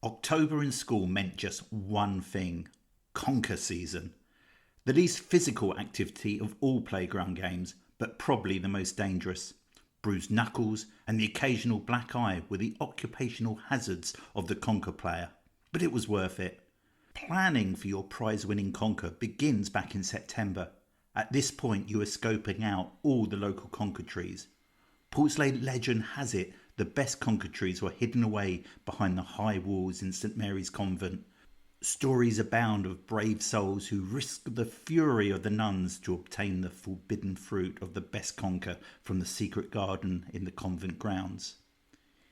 October in school meant just one thing: conker season. The least physical activity of all playground games, but probably the most dangerous. Bruised knuckles and the occasional black eye were the occupational hazards of the conker player, but it was worth it. Planning for your prize-winning conker begins back in September. At this point you are scoping out all the local conker trees. Portslade legend has it the best conker trees were hidden away behind the high walls in St Mary's Convent. Stories abound of brave souls who risked the fury of the nuns to obtain the forbidden fruit of the best conker from the secret garden in the convent grounds.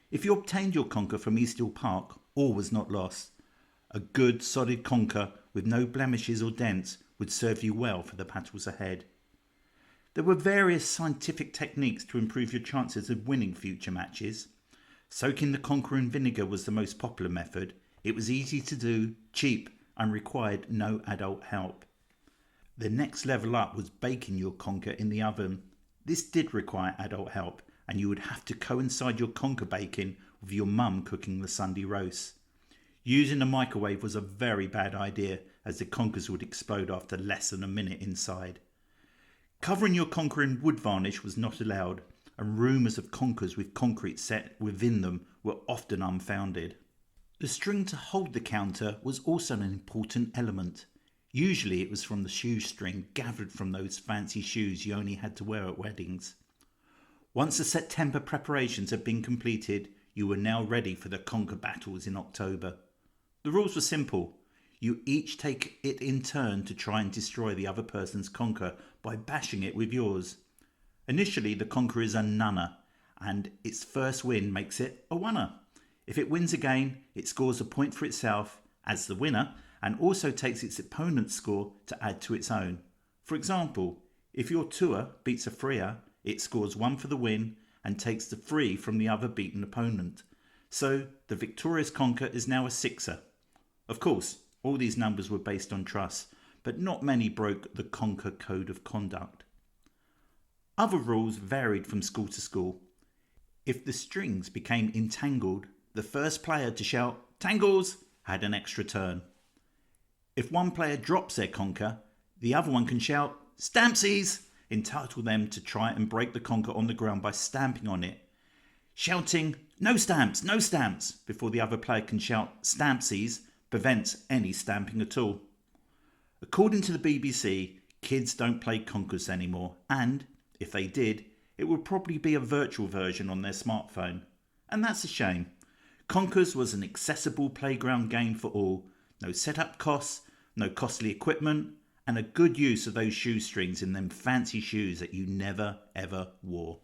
If you obtained your conker from Easthill Park, all was not lost. A good solid conker with no blemishes or dents would serve you well for the battles ahead. There were various scientific techniques to improve your chances of winning future matches. Soaking the conker in vinegar was the most popular method. It was easy to do, cheap, and required no adult help. The next level up was baking your conker in the oven. This did require adult help, and you would have to coincide your conker baking with your mum cooking the Sunday roast. Using a microwave was a very bad idea, as the conkers would explode after less than a minute inside. Covering your conker in wood varnish was not allowed, and rumours of conkers with concrete set within them were often unfounded. The string to hold the counter was also an important element. Usually it was from the shoestring gathered from those fancy shoes you only had to wear at weddings. Once the September preparations had been completed, you were now ready for the conker battles in October. The rules were simple. You each take it in turn to try and destroy the other person's conker by bashing it with yours. Initially the conker is a nunner, and its first win makes it a oneer. If it wins again, it scores a point for itself as the winner and also takes its opponent's score to add to its own. For example, if your twoer beats a threeer, it scores 1 for the win and takes the 3 from the other beaten opponent. So the victorious conker is now a sixer. Of course, all these numbers were based on trust, but not many broke the conker code of conduct. Other rules varied from school to school. If the strings became entangled, the first player to shout "Tangles" had an extra turn. If one player drops their conker, the other one can shout "Stampsies," entitle them to try and break the conker on the ground by stamping on it. Shouting no stamps," before the other player can shout "Stampsies" prevents any stamping at all. According to the BBC, kids don't play conkers anymore, and if they did, it would probably be a virtual version on their smartphone. And that's a shame. Conkers was an accessible playground game for all. No setup costs, no costly equipment, and a good use of those shoestrings in them fancy shoes that you never ever wore.